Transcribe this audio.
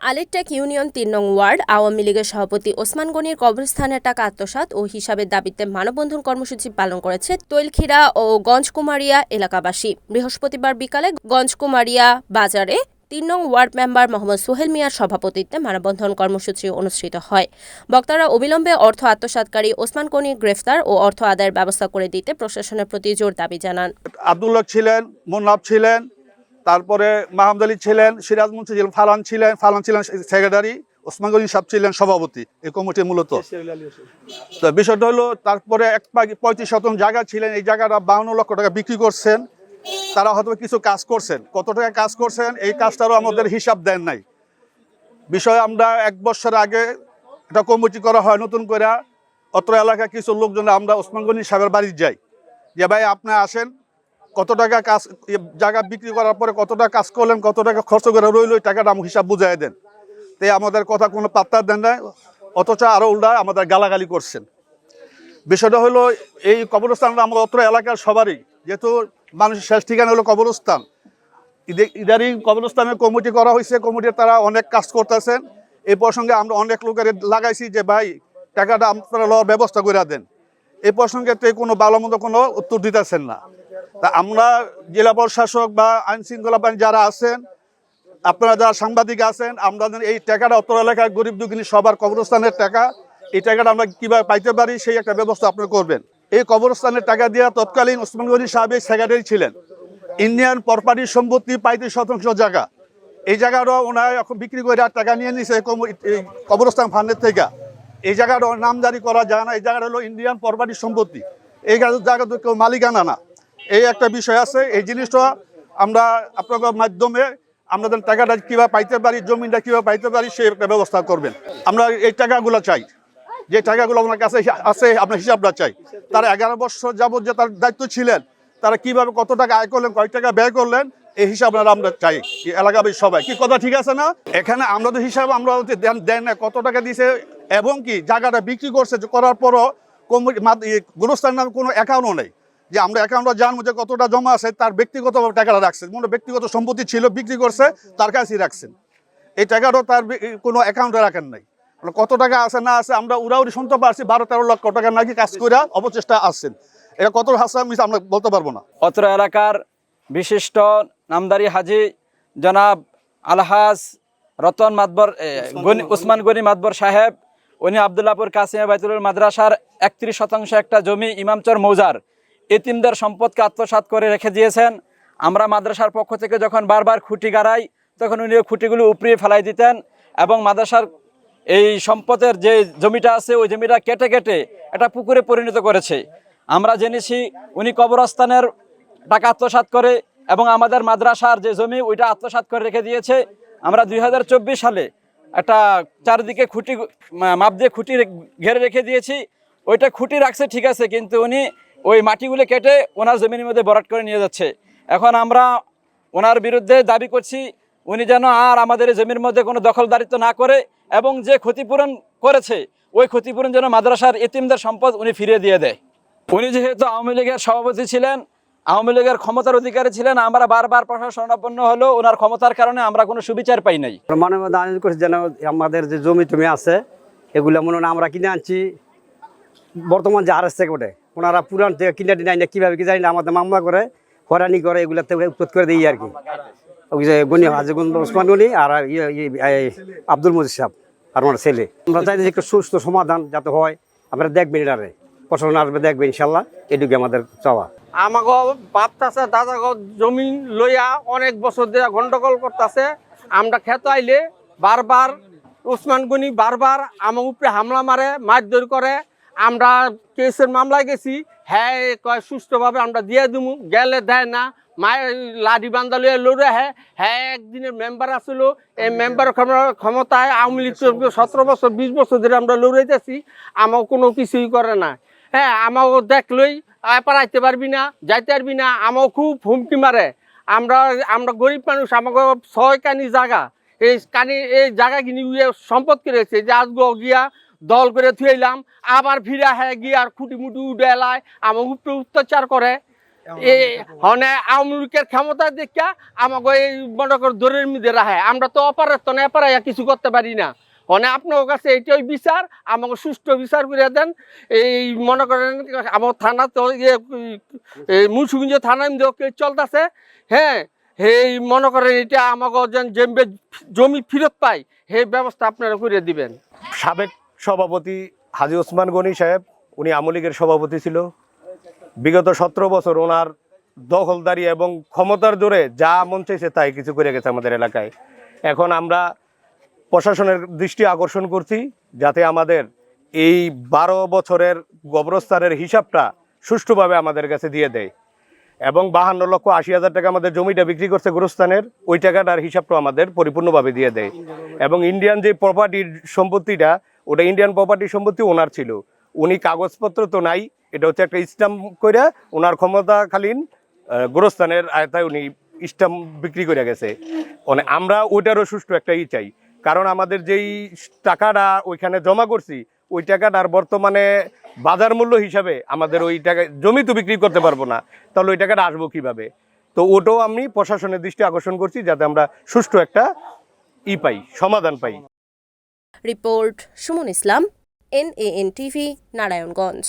আলিরটেক union ৩ নং word Awami লীগের সভাপতি ওসমান গনির কবরস্থানের টাকা আত্মসাৎ ও হিসাবের দাবিতে মানববন্ধন কর্মসূচি পালন করেছে তৈলখিরা ও গঞ্জকুমারিয়া এলাকাবাসী। বৃহস্পতিবার বিকালে গঞ্জকুমারিয়া বাজারে ৩ নং ওয়ার্ড মেম্বার মোহাম্মদ সোহেল মিয়ার সভাপতিত্বে মানববন্ধন কর্মসূচি অনুষ্ঠিত হয়। বক্তারা অবিলম্বে অর্থ আত্মসাৎকারী ওসমান গনির গ্রেফতার ও অর্থ আদায়ের ব্যবস্থা করে দিতে প্রশাসনের প্রতি জোর দাবি জানান। আব্দুল্লাহ ছিলেন, মুন্নাফ ছিলেন, তারপরে মাহমুদ আলী ছিলেন, সিরাজ মুন্সি ছিলেন, ফালান ছিলেন সেক্রেটারি, ওসমান গনি সাহেব ছিলেন সভাপতি এই কমিটির মূলত। তো বিষয়টা হলো তারপরে 35 শতাংশ জায়গা ছিলেন, এই জায়গাটা 52 লক্ষ টাকা বিক্রি করছেন। তারা হয়তো কিছু কাজ করছেন, কত টাকা কাজ করছেন এই কাজটারও আমাদের হিসাব দেন নাই। বিষয় আমরা 1 বছর আগে একটা কমিটি করা হয় নতুন করে, অত্র এলাকায় কিছু লোকজন আমরা ওসমান গনি সাহেবের বাড়ি যাই, যে ভাই আপনি আসেন, কত টাকা কাজ জায়গা বিক্রি করার পরে কত টাকা কাজ করলেন, কত টাকা খরচ করে রইল, ওই টাকাটা আমাকে হিসাব বুঝাই দেন। তাই আমাদের কথা কোনো পাত্তা দেন না, অথচ আরও উল্টা আমাদের গালাগালি করছেন। বিষয়টা হলো এই কবরস্থানটা আমরা অত্র এলাকার সবারই, যেহেতু মানুষের শেষ ঠিকানা হলো কবরস্থান। ইদারিং কবরস্থানের কমিটি করা হয়েছে, কমিটির তারা অনেক কাজ করতেছেন। এই প্রসঙ্গে আমরা অনেক লোকের লাগাইছি যে ভাই টাকাটা আপনারা লওয়ার ব্যবস্থা করে দেন। এই প্রসঙ্গে তো কোনো ভালো মন্দ কোনো উত্তর দিতেছেন না। তা আমরা জেলা প্রশাসক বা আইন শৃঙ্খলা বাহিনী যারা আছেন, আপনারা যারা সাংবাদিক আছেন, আমরা এই টাকাটা অত্র এলাকার গরিব দুঃখিনী সবার কবরস্থানের টাকা, এই টাকাটা আমরা কীভাবে পাইতে পারি সেই একটা ব্যবস্থা আপনি করবেন। এই কবরস্থানের টাকা দিয়ে তৎকালীন ওসমান গনি সাহেব সেক্রেটারি ছিলেন। ইন্ডিয়ান প্রপার্টি সম্পত্তি 35 শতাংশ জায়গা, এই জায়গাটা ওনারা এখন বিক্রি করে টাকা নিয়ে নিছে এই কবরস্থান ফান্ডের থেকে। এই জায়গাটা নামজারি করা যায় না, এই জায়গাটা হলো ইন্ডিয়ান প্রপার্টি সম্পত্তি, এই জায়গা তো কেউ মালিকানা না। এই একটা বিষয় আছে, এই জিনিসটা আমরা আপনাদের মাধ্যমে আমাদের টাকাটা কীভাবে পাইতে পারি, জমিটা কীভাবে পাইতে পারি সেই একটা ব্যবস্থা করবেন। আমরা এই টাকাগুলো চাই, যে টাকাগুলো আপনার কাছে আছে আপনার হিসাবটা চাই। তারা 11 বছর যাবৎ যে তার দায়িত্ব ছিলেন, তারা কিভাবে কত টাকা আয় করলেন, কয় টাকা ব্যয় করলেন, এই হিসাব আমরা চাই এলাকাবাসী সবাই। কি কথা ঠিক আছে না? এখানে আমরা তো হিসাব আমরা দেন না কত টাকা দিছে, এবং কি জায়গাটা বিক্রি করছে করার পরও গুরুস্থানের নামে কোনো অ্যাকাউন্টও নেই, যে আমরা অ্যাকাউন্টটা জানবো যে কতটা জমা আছে। তার ব্যক্তিগতভাবে টাকাটা রাখছেন, মনে ব্যক্তিগত সম্পত্তি ছিল বিক্রি করছে, তার কাছেই রাখছেন। এই টাকাটাও তার কোনো অ্যাকাউন্টে রাখেন নাই। কত টাকা আছে না আছে আমরা উড়াউড়ি শুনতে পারছি, 12-13 লক্ষ টাকা নাকি কাজ করে অবচেষ্টা আসছেন। এটা কত হাসান আমরা বলতে পারবো না। অত্র এলাকার বিশিষ্ট নামদারি হাজি জনাব আলহাজ রতন মাতবর ওসমান গনি মাতবর সাহেব, উনি আবদুল্লাপুর কাসিমা বাইতুল মাদ্রাসার 31 শতাংশ একটা জমি ইমামচর মৌজার এতিমদের সম্পদকে আত্মসাৎ করে রেখে দিয়েছেন। আমরা মাদ্রাসার পক্ষ থেকে যখন বারবার খুঁটি গাড়াই, তখন উনি খুঁটিগুলো উপড়িয়ে ফেলাই দিতেন এবং মাদ্রাসার এই সম্পদের যে জমিটা আছে ওই জমিটা কেটে কেটে একটা পুকুরে পরিণত করেছে। আমরা জেনেছি উনি কবরস্থানের টাকা আত্মসাৎ করে এবং আমাদের মাদ্রাসার যে জমি ওইটা আত্মসাৎ করে রেখে দিয়েছে। আমরা 2024 সালে একটা চারিদিকে খুঁটি মাপ দিয়ে খুঁটি ঘেরে রেখে দিয়েছি, ওইটা খুঁটি রাখছে ঠিক আছে, কিন্তু উনি ওই মাটিগুলো কেটে ওনার জমির মধ্যে ভরাট করে নিয়ে যাচ্ছে। এখন আমরা ওনার বিরুদ্ধে দাবি করছি উনি যেন আর আমাদের জমির মধ্যে কোনো দখলদারিত্ব না করে এবং যে ক্ষতিপূরণ করেছে ওই ক্ষতিপূরণ যেন মাদ্রাসার এতিমদের সম্পদ উনি ফিরিয়ে দিয়ে দেয়। উনি যেহেতু আওয়ামী লীগের সভাপতি ছিলেন, আওয়ামী লীগের ক্ষমতার অধিকারী ছিলেন, আমরা বারবার প্রশাসনাপন্ন হলেও ওনার ক্ষমতার কারণে আমরা কোনো সুবিচার পাই নাই। মানবতা আয়োজন করছে যেন আমাদের যে জমি টমি আছে এগুলো মনে হয় আমরা কিনে আনছি বর্তমান যে আরএস থেকে ওঠে, ওনারা পুরান থেকে কিনে টিনে আইনা কীভাবে কি জানি না আমাদের মামলা করে হয়রানি করে এগুলো থেকে উৎপাদ করে দিই আর কি। ওই যে গনি হাজি ওসমান গনি আর আব্দুল মজিদ সাহেব আর আমার ছেলে, আমরা চাই যে একটু সুস্থ সমাধান যাতে হয়। আপনারা দেখবেন এটারে, প্রশাসন আসবে দেখবেন ইনশাল্লাহ, এটুকু আমাদের চাওয়া। আমাকে বাপ চাষা দাদা জমি লইয়া অনেক বছর ধরে গন্ডগোল করতেছে। আমরা খেতে আইলে বারবার ওসমান গনি বারবার আমার উপরে হামলা মারে, মারধর করে। আমরা কেসের মামলায় গেছি, হ্যাঁ কয় সুষ্ঠুভাবে আমরা দিয়ে দিমু, গেলে দেয় না, মায়ের লাঠি বান্ধা লইয়া লড়ে। হ্যাঁ একদিনের মেম্বার আসলো, এই মেম্বার ক্ষমতায় আওয়ামী লীগ 17 বছর 20 বছর ধরে আমরা লড়াইতেছি, আমাকে কোনো কিছুই করে না। হ্যাঁ আমাকে দেখলই পারাইতে পারবি না, যাইতে পারবি না, আমাকে খুব হুমকি মারে। আমরা গরিব মানুষ, আমাকে 6 কানি জায়গা, এই জায়গা কিনি সম্পদ করেছে যে আজগো গিয়া দল করে থুইলাম, আবার ফিরা হ্যাঁ গিয়ে আর খুঁটি মুটি উঠে এলায় আমাকে উপরে অত্যাচার করে। মানে আওয়ামী লীগের ক্ষমতা দেখা আমাকে এই মনে কর দরের মধ্যে রাখে, আমরা তো অপারেশন এপারাইয়া কিছু করতে পারি না। মানে আপনার কাছে এইটাই বিচার, আমাকে সুষ্ঠু বিচার করে দেন। এই মনে করেন আমার থানা তো ইয়ে মুন্সিগঞ্জ থানার মধ্যে চলতেছে, হ্যাঁ, এই মনে করেন এটা আমাকে যে জমি ফেরত পাই সেই ব্যবস্থা আপনারা করে দিবেন। সাবেক সভাপতি হাজী ওসমান গনি সাহেব, উনি আওয়ামী লীগের সভাপতি ছিল। বিগত 17 বছর ওনার দখলদারি এবং ক্ষমতার জোরে যা মন চাইছে তাই কিছু করে গেছে আমাদের এলাকায়। এখন আমরা প্রশাসনের দৃষ্টি আকর্ষণ করছি যাতে আমাদের এই 12 বছরের কবরস্থানের হিসাবটা সুষ্ঠুভাবে আমাদের কাছে দিয়ে দেয়, এবং 52,80,000 টাকা আমাদের জমিটা বিক্রি করছে গোরস্থানের, ওই টাকাটার হিসাবটা আমাদের পরিপূর্ণভাবে দিয়ে দেয়। এবং ইন্ডিয়ান যে প্রপার্টির সম্পত্তিটা, ওটা ইন্ডিয়ান প্রপার্টির সম্পত্তি ওনার ছিল, উনি কাগজপত্র তো নাই, এটা হচ্ছে একটা স্ট্যাম্প করে ওনার ক্ষমতাকালীন গোরস্থানের আয়তায় উনি স্ট্যাম্প বিক্রি করে গেছে। মানে আমরা ওইটারও সুষ্ঠু একটা চাই, কারণ আমাদের যেই টাকাটা ওইখানে জমা করছি ওই টাকাটার বর্তমানে বাজার মূল্য হিসাবে আমাদের ওই টাকা জমি তো বিক্রি করতে পারবো না, তাহলে ওই টাকাটা আসবো কীভাবে? তো ওটাও আমি প্রশাসনের দৃষ্টি আকর্ষণ করছি যাতে আমরা সুষ্ঠু একটা পাই, সমাধান পাই। রিপোর্ট সুমন ইসলাম, NAN TV, নারায়ণগঞ্জ।